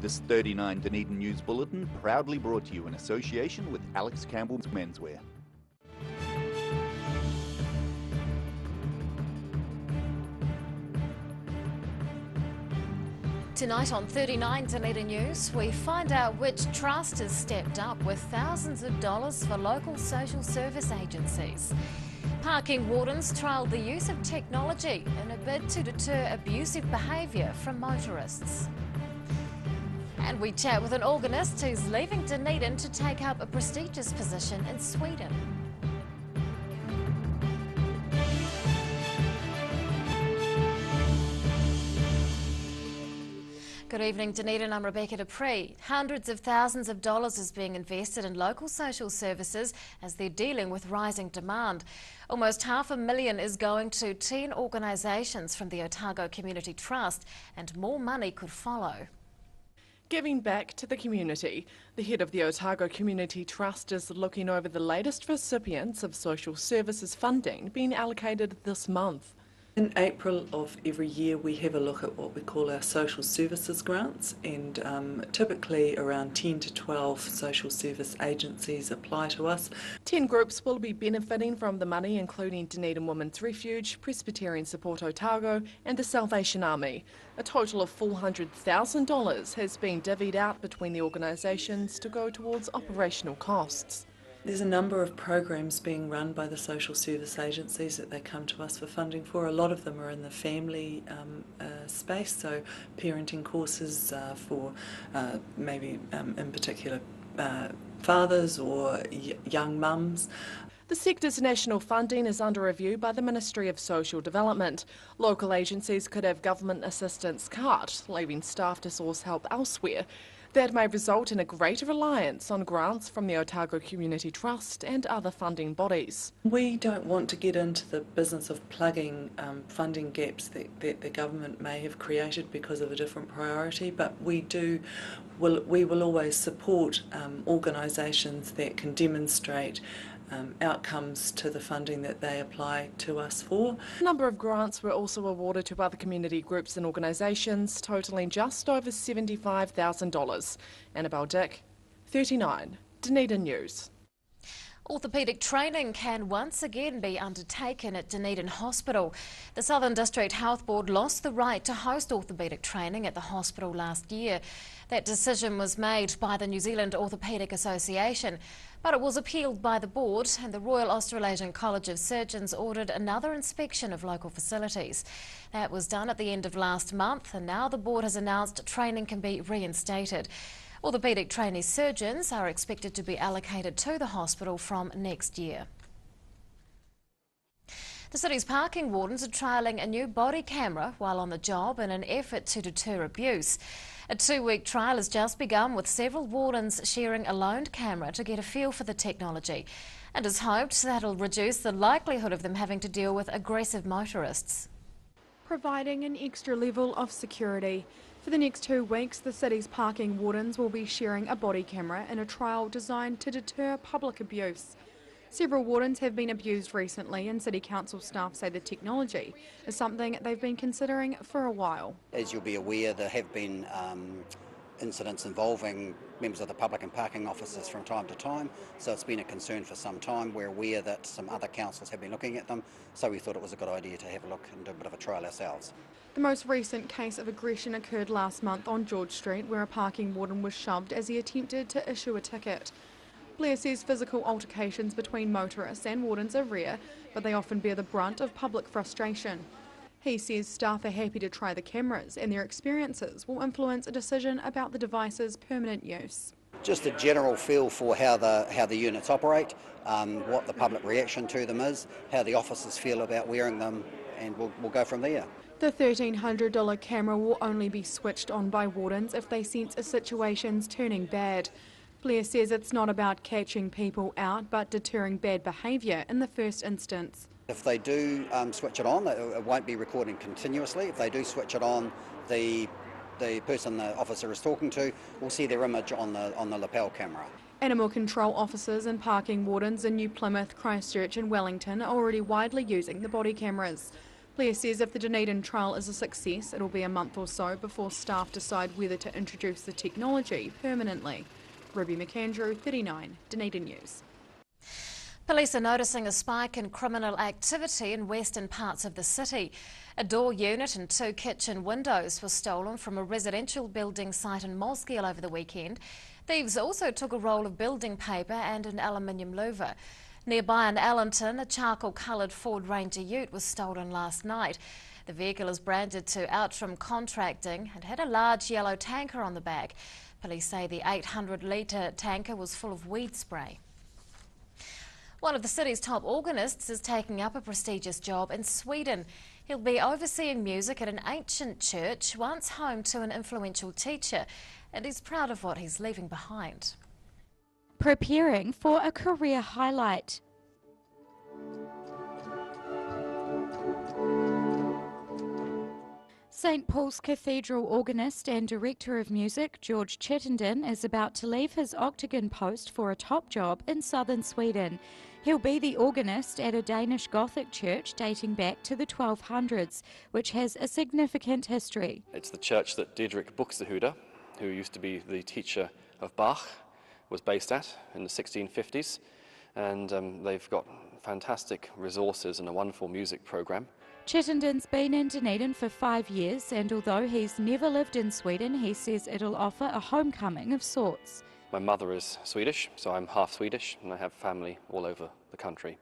This 39 Dunedin News Bulletin proudly brought to you in association with Alex Campbell's Menswear. Tonight on 39 Dunedin News, we find out which trust has stepped up with thousands of dollars for local social service agencies. Parking wardens trialled the use of technology in a bid to deter abusive behaviour from motorists. And we chat with an organist who's leaving Dunedin to take up a prestigious position in Sweden. Good evening, Dunedin. I'm Rebecca Dupree. Hundreds of thousands of dollars is being invested in local social services as they're dealing with rising demand. Almost $500,000 is going to 10 organisations from the Otago Community Trust, and more money could follow. Giving back to the community. The head of the Otago Community Trust is looking over the latest recipients of social services funding being allocated this month. In April of every year we have a look at what we call our social services grants, and typically around 10 to 12 social service agencies apply to us. 10 groups will be benefiting from the money, including Dunedin Women's Refuge, Presbyterian Support Otago and the Salvation Army. A total of $400,000 has been divvied out between the organisations to go towards operational costs. There's a number of programs being run by the social service agencies that they come to us for funding for. A lot of them are in the family space, so parenting courses for maybe in particular fathers or young mums. The sector's national funding is under review by the Ministry of Social Development. Local agencies could have government assistance cut, leaving staff to source help elsewhere. That may result in a greater reliance on grants from the Otago Community Trust and other funding bodies. We don't want to get into the business of plugging funding gaps that the government may have created because of a different priority, but we will always support organisations that can demonstrate outcomes to the funding that they apply to us for. A number of grants were also awarded to other community groups and organisations, totalling just over $75,000. Annabelle Dick, 39 Dunedin News. Orthopaedic training can once again be undertaken at Dunedin Hospital. The Southern District Health Board lost the right to host orthopaedic training at the hospital last year. That decision was made by the New Zealand Orthopaedic Association, but it was appealed by the board, and the Royal Australasian College of Surgeons ordered another inspection of local facilities. That was done at the end of last month, and now the board has announced training can be reinstated. Orthopaedic trainee surgeons are expected to be allocated to the hospital from next year. The city's parking wardens are trialling a new body camera while on the job in an effort to deter abuse. A 2-week trial has just begun, with several wardens sharing a loaned camera to get a feel for the technology, and it's hoped that'll reduce the likelihood of them having to deal with aggressive motorists. Providing an extra level of security. For the next 2 weeks, the city's parking wardens will be sharing a body camera in a trial designed to deter public abuse. Several wardens have been abused recently, and City Council staff say the technology is something they've been considering for a while. As you'll be aware, there have been incidents involving members of the public and parking officers from time to time, so it's been a concern for some time. We're aware that some other councils have been looking at them, so we thought it was a good idea to have a look and do a bit of a trial ourselves. The most recent case of aggression occurred last month on George Street, where a parking warden was shoved as he attempted to issue a ticket. Blair says physical altercations between motorists and wardens are rare, but they often bear the brunt of public frustration. He says staff are happy to try the cameras, and their experiences will influence a decision about the device's permanent use. Just a general feel for how the units operate, what the public reaction to them is, how the officers feel about wearing them, and we'll go from there. The $1,300 camera will only be switched on by wardens if they sense a situation's turning bad. Blair says it's not about catching people out, but deterring bad behaviour in the first instance. If they do switch it on, it won't be recording continuously. If they do switch it on, the person the officer is talking to will see their image on the lapel camera. Animal control officers and parking wardens in New Plymouth, Christchurch and Wellington are already widely using the body cameras. Blair says if the Dunedin trial is a success, it'll be a month or so before staff decide whether to introduce the technology permanently. Ruby McAndrew, 39, Dunedin News. Police are noticing a spike in criminal activity in western parts of the city. A door unit and 2 kitchen windows were stolen from a residential building site in Moleskill over the weekend. Thieves also took a roll of building paper and an aluminium louver. Nearby in Allenton, a charcoal-coloured Ford Ranger ute was stolen last night. The vehicle is branded to Outram Contracting and had a large yellow tanker on the back. Police say the 800-litre tanker was full of weed spray. One of the city's top organists is taking up a prestigious job in Sweden. He'll be overseeing music at an ancient church, once home to an influential teacher, and he's proud of what he's leaving behind. Preparing for a career highlight. St Paul's Cathedral organist and director of music George Chittenden is about to leave his octagon post for a top job in southern Sweden. He'll be the organist at a Danish Gothic church dating back to the 1200s, which has a significant history. It's the church that Didrik Buxtehude, who used to be the teacher of Bach, was based at in the 1650s, and they've got fantastic resources and a wonderful music program. Chittenden's been in Dunedin for 5 years, and although he's never lived in Sweden, he says it'll offer a homecoming of sorts. My mother is Swedish, so I'm half Swedish, and I have family all over the country.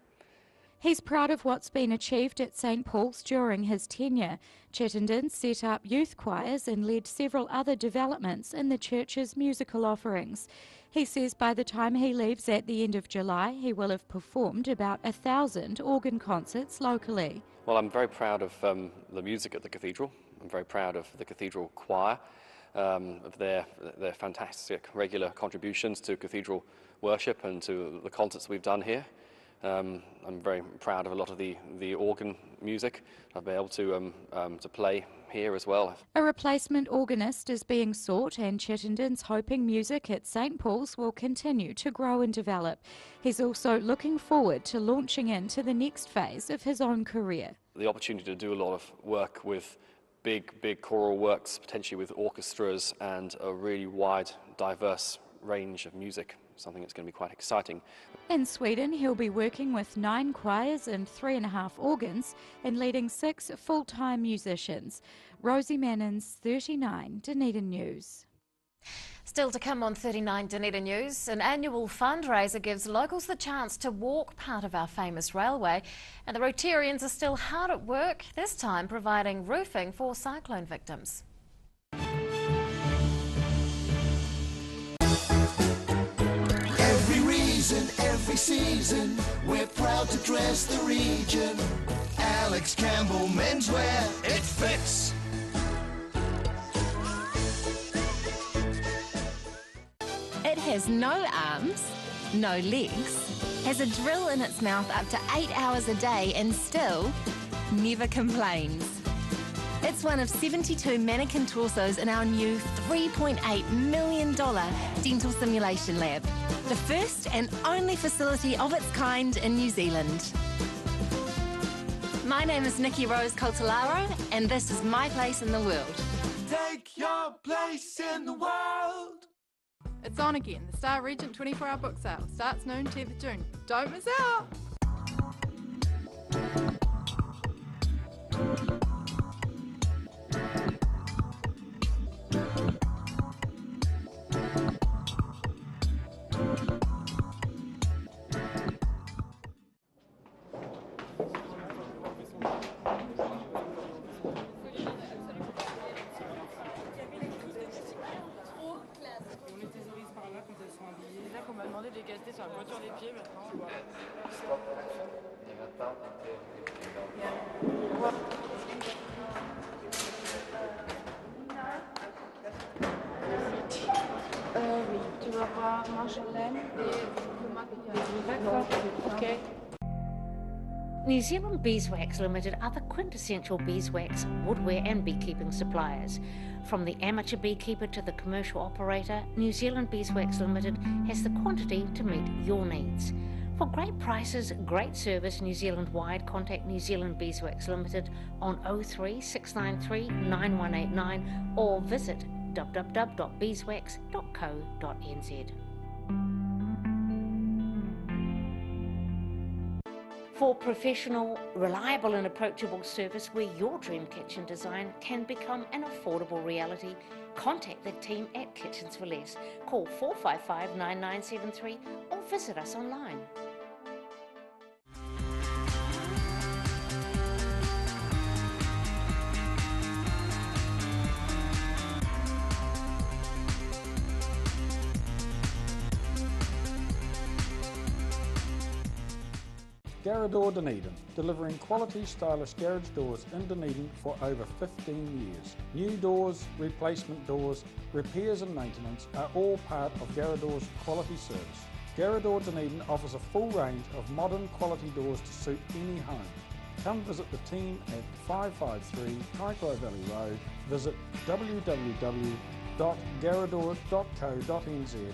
He's proud of what's been achieved at St Paul's during his tenure. Chittenden set up youth choirs and led several other developments in the church's musical offerings. He says by the time he leaves at the end of July, he will have performed about 1,000 organ concerts locally. Well, I'm very proud of the music at the cathedral. I'm very proud of the cathedral choir, of their fantastic regular contributions to cathedral worship and to the concerts we've done here. I'm very proud of a lot of the organ music I've been able to play here as well. A replacement organist is being sought, and Chittenden's hoping music at St Paul's will continue to grow and develop. He's also looking forward to launching into the next phase of his own career. The opportunity to do a lot of work with big choral works, potentially with orchestras, and a really wide, diverse range of music. Something that's going to be quite exciting. In Sweden, he'll be working with 9 choirs and 3.5 organs and leading 6 full-time musicians. Rosie Mannins, 39, Dunedin News. Still to come on 39 Dunedin News, an annual fundraiser gives locals the chance to walk part of our famous railway, and the Rotarians are still hard at work, this time providing roofing for cyclone victims. Every season, we're proud to dress the region. Alex Campbell menswear, it fits. It has no arms, no legs, has a drill in its mouth up to 8 hours a day and still never complains. It's one of 72 mannequin torsos in our new $3.8 million dental simulation lab, the first and only facility of its kind in New Zealand. My name is Nikki Rose Coltolaro, and this is my place in the world. Take your place in the world. It's on again. The Star Regent 24-hour book sale starts noon 10th of June. Don't miss out! Oui, tu vas voir Marjolaine et le maquillage. D'accord, ok. New Zealand Beeswax Limited are the quintessential beeswax, woodware and beekeeping suppliers. From the amateur beekeeper to the commercial operator, New Zealand Beeswax Limited has the quantity to meet your needs. For great prices, great service New Zealand wide, contact New Zealand Beeswax Limited on 03 693 9189 or visit www.beeswax.co.nz. For professional, reliable and approachable service where your dream kitchen design can become an affordable reality, contact the team at Kitchens for Less. Call 455 9973 or visit us online. Garage Dunedin, delivering quality stylish garage doors in Dunedin for over 15 years. New doors, replacement doors, repairs and maintenance are all part of Garage quality service. Garage Dunedin offers a full range of modern quality doors to suit any home. Come visit the team at 553 Kaikoai Valley Road. Visit www.garador.co.nz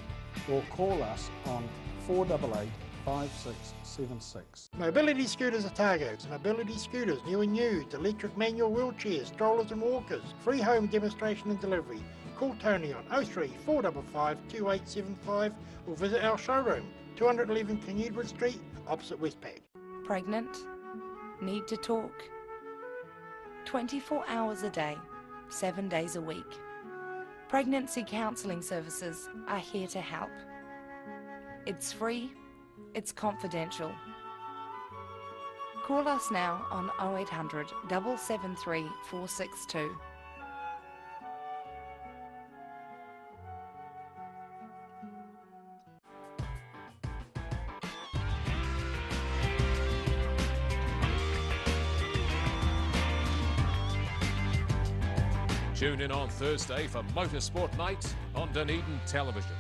or call us on 488 5676. Mobility Scooters Otago. Mobility scooters, new and used, electric manual wheelchairs, strollers and walkers. Free home demonstration and delivery. Call Tony on 03 455 2875 or visit our showroom, 211 King Edward Street, opposite Westpac. Pregnant? Need to talk? 24 hours a day, 7 days a week. Pregnancy counselling services are here to help. It's free. It's confidential. Call us now on 0800 773 462. Tune in on Thursday for Motorsport Night on Dunedin Television.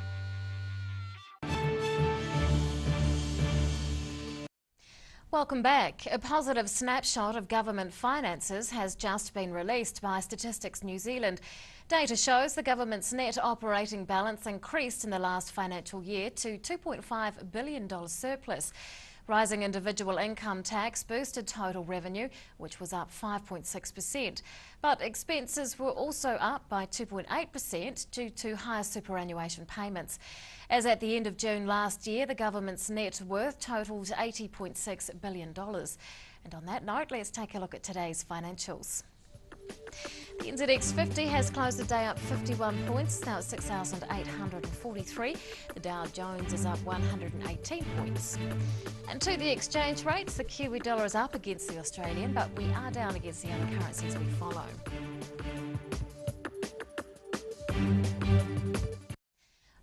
Welcome back. A positive snapshot of government finances has just been released by Statistics New Zealand. Data shows the government's net operating balance increased in the last financial year to $2.5 billion surplus. Rising individual income tax boosted total revenue, which was up 5.6%. But expenses were also up by 2.8% due to higher superannuation payments. As at the end of June last year, the government's net worth totalled $80.6 billion. And on that note, let's take a look at today's financials. The NZX 50 has closed the day up 51 points, now at 6,843. The Dow Jones is up 118 points. And to the exchange rates, the Kiwi dollar is up against the Australian, but we are down against the other currencies we follow.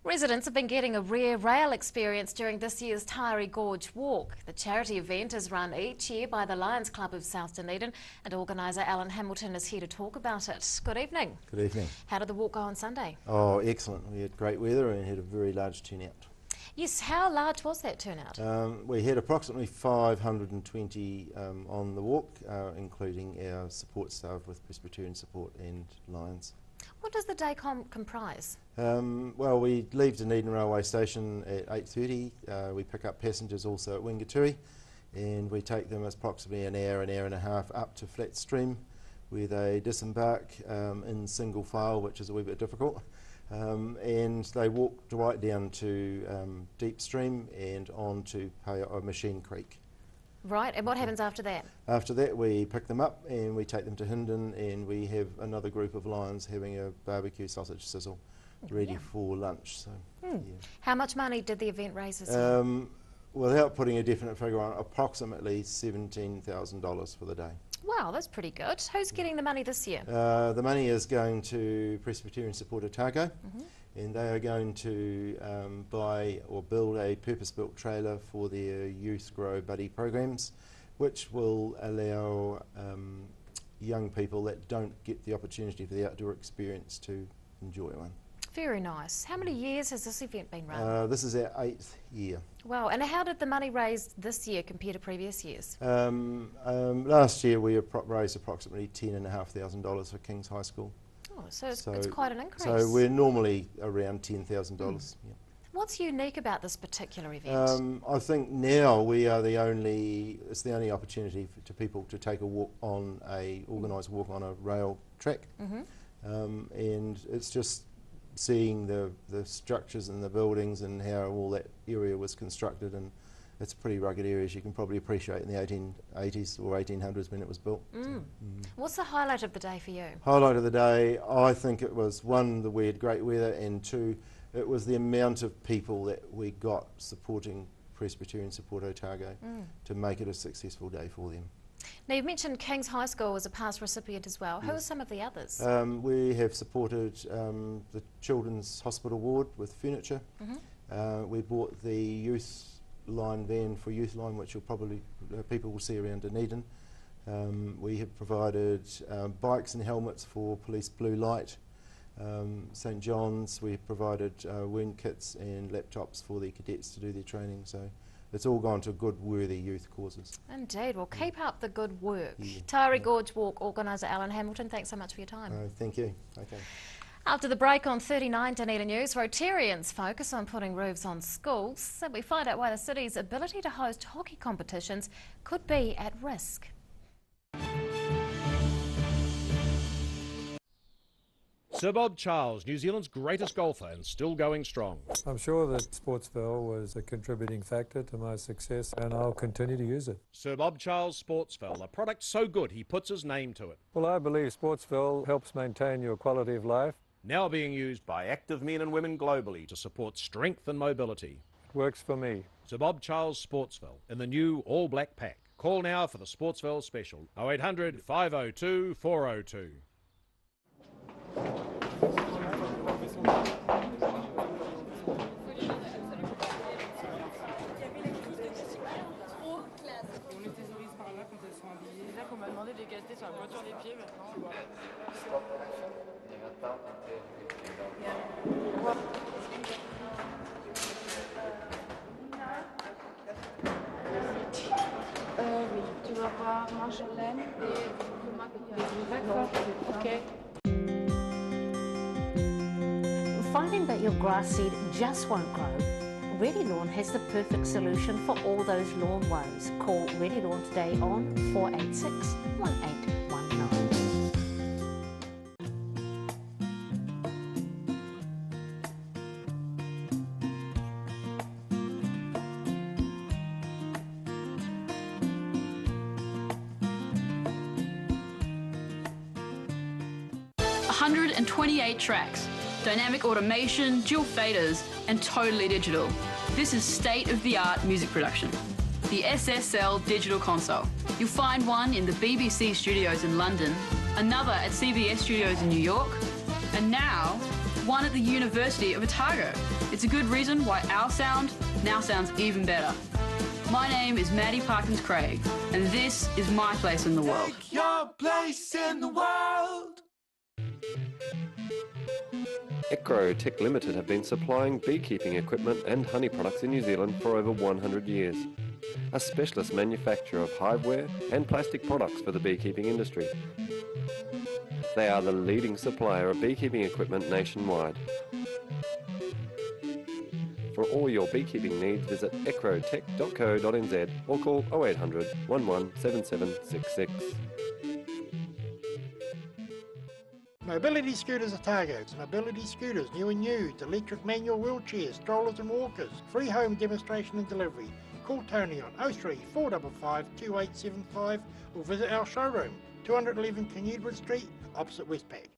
Residents have been getting a rare rail experience during this year's Taieri Gorge Walk. The charity event is run each year by the Lions Club of South Dunedin, and organiser Alan Hamilton is here to talk about it. Good evening. Good evening. How did the walk go on Sunday? Oh, excellent. We had great weather and had a very large turnout. Yes, how large was that turnout? We had approximately 520 on the walk, including our support staff with Presbyterian support and Lions. What does the day comprise? Well, we leave Dunedin Railway Station at 8:30. We pick up passengers also at Wingatui, and we take them approximately an hour and a half up to Flat Stream, where they disembark in single file, which is a wee bit difficult, and they walk right down to Deep Stream and on to Machine Creek. Right, and what happens after that? After that, we pick them up and we take them to Hindon, and we have another group of Lions having a barbecue sausage sizzle ready for lunch. So, yeah. How much money did the event raise this year? Without putting a definite figure on, approximately $17,000 for the day. Wow, that's pretty good. Who's getting the money this year? The money is going to Presbyterian Support Otago, and they are going to buy or build a purpose-built trailer for their Youth Grow Buddy programs, which will allow young people that don't get the opportunity for the outdoor experience to enjoy one. Very nice. How many years has this event been run? This is our 8th year. Wow, and how did the money raised this year compare to previous years? Last year we raised approximately $10,500 for King's High School. Oh, so it's quite an increase. So we're normally around $10,000. Yeah. What's unique about this particular event? I think now we are it's the only opportunity to people to take a walk on organised walk on a rail track. And it's just seeing the structures and the buildings and how all that area was constructed, and it's a pretty rugged area, as you can probably appreciate, in the 1880s or 1800s when it was built. What's the highlight of the day for you? Highlight of the day, I think it was, one, the great weather, and two, it was the amount of people that we got supporting Presbyterian Support Otago to make it a successful day for them. Now, you've mentioned King's High School as a past recipient as well. Who are some of the others? We have supported the Children's Hospital Ward with furniture. We bought the youth line van for Youth Line, which people will see around Dunedin. We have provided bikes and helmets for Police Blue Light. St John's, we provided wound kits and laptops for the cadets to do their training. So it's all gone to good, worthy youth causes. Indeed. Well, keep up the good work. Tari Gorge Walk organiser Alan Hamilton, thanks so much for your time. Thank you. Okay. After the break on 39 Dunedin News, Rotarians focus on putting roofs on schools, and we find out why the city's ability to host hockey competitions could be at risk. Sir Bob Charles, New Zealand's greatest golfer and still going strong. I'm sure that Sportsville was a contributing factor to my success, and I'll continue to use it. Sir Bob Charles Sportsville, a product so good he puts his name to it. Well, I believe Sportsville helps maintain your quality of life. Now being used by active men and women globally to support strength and mobility. It works for me. Sir Bob Charles Sportsville in the new all-black pack. Call now for the Sportsville special. 0800 502 402. Oui, tu vas voir Marjolaine et le maquillage. D'accord, ok. Finding that your grass seed just won't grow? Ready Lawn has the perfect solution for all those lawn woes. Call Ready Lawn today on 486 1819. $128 tracks, dynamic automation, dual faders, and totally digital. This is state-of-the-art music production. The SSL Digital Console. You'll find one in the BBC studios in London, another at CBS studios in New York, and now one at the University of Otago. It's a good reason why our sound now sounds even better. My name is Maddie Parkins Craig, and this is my place in the world. Take your place in the world. Ecro Tech Limited have been supplying beekeeping equipment and honey products in New Zealand for over 100 years. A specialist manufacturer of hiveware and plastic products for the beekeeping industry. They are the leading supplier of beekeeping equipment nationwide. For all your beekeeping needs, visit ecrotech.co.nz or call 0800 117766. Mobility Scooters Otago. Mobility scooters, new and used, electric manual wheelchairs, strollers and walkers. Free home demonstration and delivery. Call Tony on 03 455 2875 or visit our showroom, 211 King Edward Street, opposite Westpac.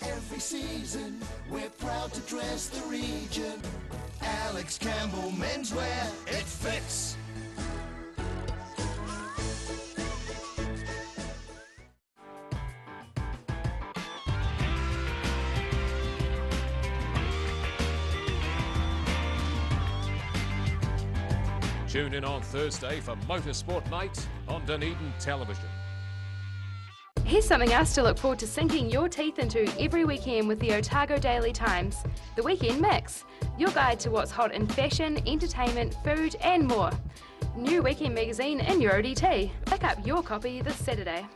Every season, we're proud to dress the region. Alex Campbell Menswear, it fits. Tune in on Thursday for Motorsport Night on Dunedin Television. Here's something else to look forward to sinking your teeth into every weekend with the Otago Daily Times, the Weekend Mix, your guide to what's hot in fashion, entertainment, food and more. New weekend magazine in your ODT. Pick up your copy this Saturday.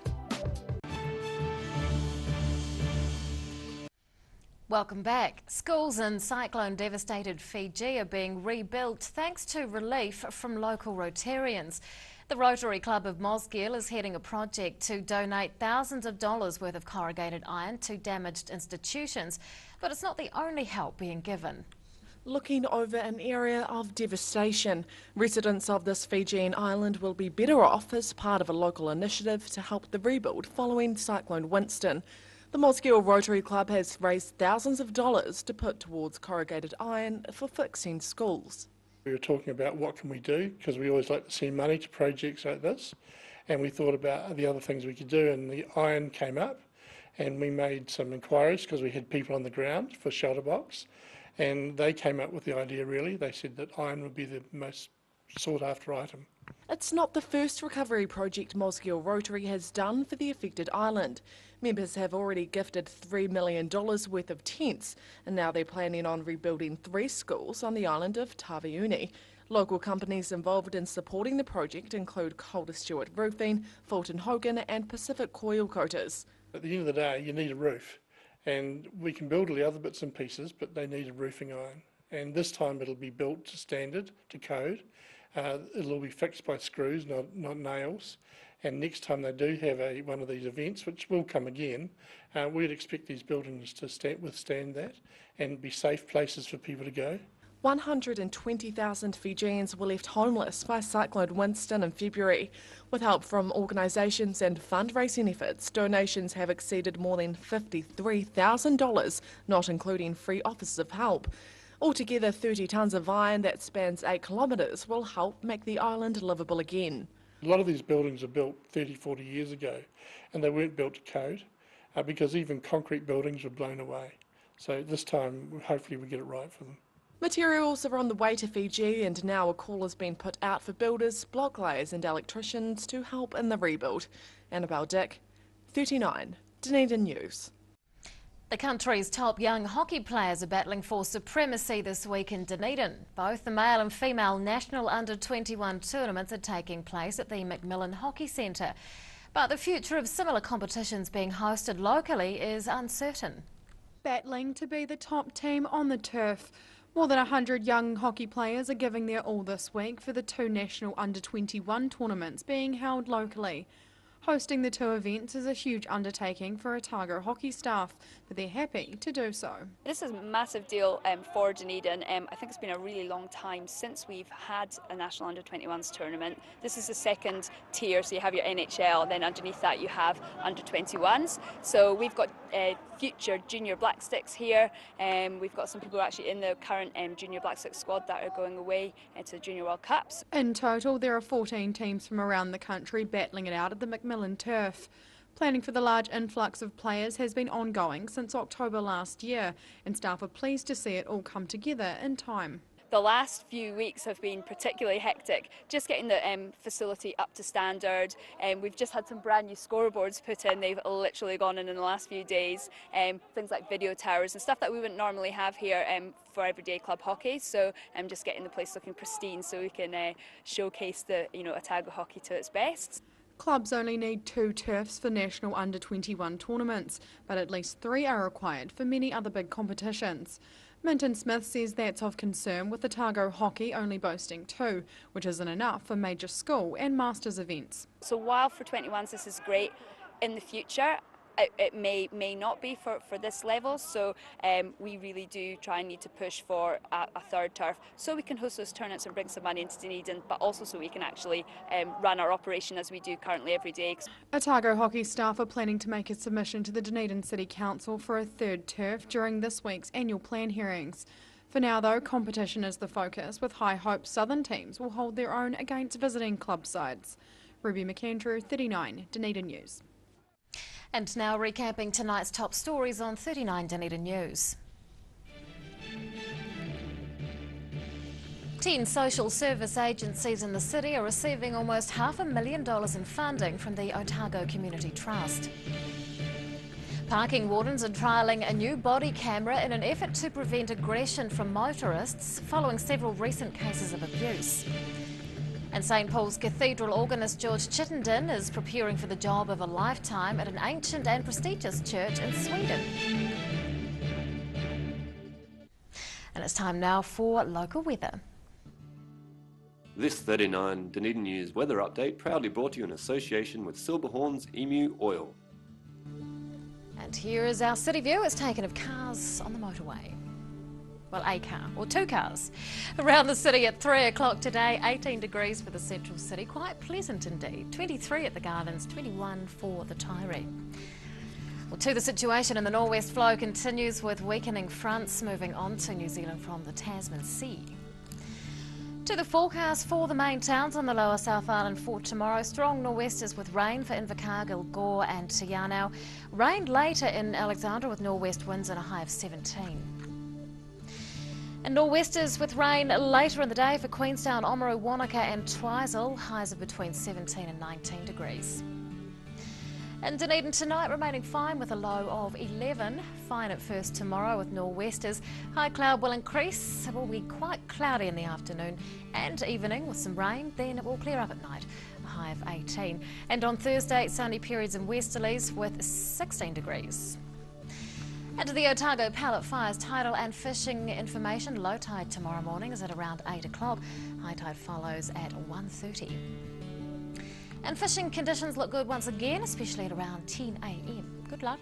Welcome back. Schools in cyclone-devastated Fiji are being rebuilt thanks to relief from local Rotarians. The Rotary Club of Mosgiel is heading a project to donate thousands of dollars worth of corrugated iron to damaged institutions, but it's not the only help being given. Looking over an area of devastation, residents of this Fijian island will be better off as part of a local initiative to help the rebuild following Cyclone Winston. The Mosgiel Rotary Club has raised thousands of dollars to put towards corrugated iron for fixing schools. We were talking about what can we do, because we always like to send money to projects like this, and we thought about the other things we could do, and the iron came up, and we made some inquiries because we had people on the ground for shelter box, and they came up with the idea really. They said that iron would be the most sought after item. It's not the first recovery project Mosgiel Rotary has done for the affected island. Members have already gifted $3 million worth of tents, and now they're planning on rebuilding 3 schools on the island of Taveuni. Local companies involved in supporting the project include Calder Stewart Roofing, Fulton Hogan and Pacific Coil Coaters. At the end of the day, you need a roof, and we can build all the other bits and pieces, but they need a roofing iron. And this time it'll be built to standard, to code. It'll all be fixed by screws, not nails. And next time they do have one of these events, which will come again, we'd expect these buildings to withstand that and be safe places for people to go. 120,000 Fijians were left homeless by Cyclone Winston in February. With help from organisations and fundraising efforts, donations have exceeded more than $53,000, not including free offers of help. Altogether, 30 tonnes of iron that spans 8 kilometres will help make the island livable again. A lot of these buildings were built 30, 40 years ago, and they weren't built to code because even concrete buildings were blown away. So this time, hopefully we get it right for them. Materials are on the way to Fiji, and now a call has been put out for builders, block layers and electricians to help in the rebuild. Annabelle Dick, 39, Dunedin News. The country's top young hockey players are battling for supremacy this week in Dunedin. Both the male and female national under-21 tournaments are taking place at the Macmillan Hockey Centre. But the future of similar competitions being hosted locally is uncertain. Battling to be the top team on the turf. More than 100 young hockey players are giving their all this week for the 2 national under-21 tournaments being held locally. Hosting the 2 events is a huge undertaking for Otago hockey staff, but they're happy to do so. This is a massive deal for Dunedin. I think it's been a really long time since we've had a national under-21s tournament. This is the second tier, so you have your NHL, then underneath that you have under-21s. So we've got future junior Black Sticks here. We've got some people actually in the current junior Black Sticks squad that are going away to the Junior World Cups. In total, there are 14 teams from around the country battling it out at the Macmillan turf. Planning for the large influx of players has been ongoing since October last year, and staff are pleased to see it all come together in time. The last few weeks have been particularly hectic, just getting the facility up to standard. We've just had some brand new scoreboards put in. They've literally gone in the last few days. Things like video towers and stuff that we wouldn't normally have here for everyday club hockey. So just getting the place looking pristine so we can showcase the Otago hockey to its best. Clubs only need 2 turfs for national under-21 tournaments, but at least 3 are required for many other big competitions. Minton Smith says that's of concern, with Otago hockey only boasting 2, which isn't enough for major school and masters events. So while for 21s this is great, in the future it may not be for this level, so we really do try and need to push for a 3rd turf so we can host those tournaments and bring some money into Dunedin, but also so we can actually run our operation as we do currently every day. Otago hockey staff are planning to make a submission to the Dunedin City Council for a 3rd turf during this week's annual plan hearings. For now though, competition is the focus, with high hopes southern teams will hold their own against visiting club sides. Ruby McAndrew, 39, Dunedin News. And now recapping tonight's top stories on 39 Dunedin News. 10 social service agencies in the city are receiving almost $500,000 in funding from the Otago Community Trust. Parking wardens are trialling a new body camera in an effort to prevent aggression from motorists following several recent cases of abuse. And St Paul's Cathedral organist George Chittenden is preparing for the job of a lifetime at an ancient and prestigious church in Sweden. And it's time now for local weather. This 39 Dunedin News weather update proudly brought to you in association with Silverhorn's Emu Oil. And here is our city view as taken of cars on the motorway. Well, a car, or two cars. Around the city at 3 o'clock today, 18 degrees for the central city. Quite pleasant indeed. 23 at the Gardens, 21 for the Tyree. Well, to the situation in the northwest flow continues with weakening fronts moving on to New Zealand from the Tasman Sea. To the forecast for the main towns on the lower South Island for tomorrow. Strong nor'westers with rain for Invercargill, Gore and Te Anau. Rain later in Alexandra with nor'west winds and a high of 17. And nor'westers with rain later in the day for Queenstown, Oamaru, Wanaka and Twizel. Highs of between 17 and 19 degrees. In Dunedin tonight, remaining fine with a low of 11. Fine at first tomorrow with nor'westers. High cloud will increase. It will be quite cloudy in the afternoon and evening with some rain. Then it will clear up at night. A high of 18. And on Thursday, sunny periods in westerlies with 16 degrees. And to the Otago Pallet Fires tidal and fishing information. Low tide tomorrow morning is at around 8 o'clock. High tide follows at 1:30. And fishing conditions look good once again, especially at around 10 a.m. Good luck.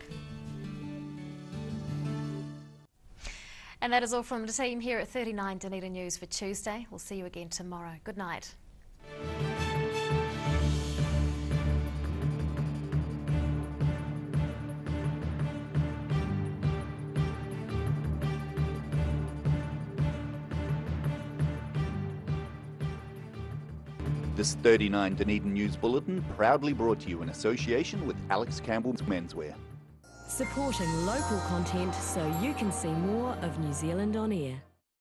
And that is all from the team here at 39 Dunedin News for Tuesday. We'll see you again tomorrow. Good night. This 39 Dunedin News Bulletin proudly brought to you in association with Alex Campbell's Menswear. Supporting local content so you can see more of New Zealand on air.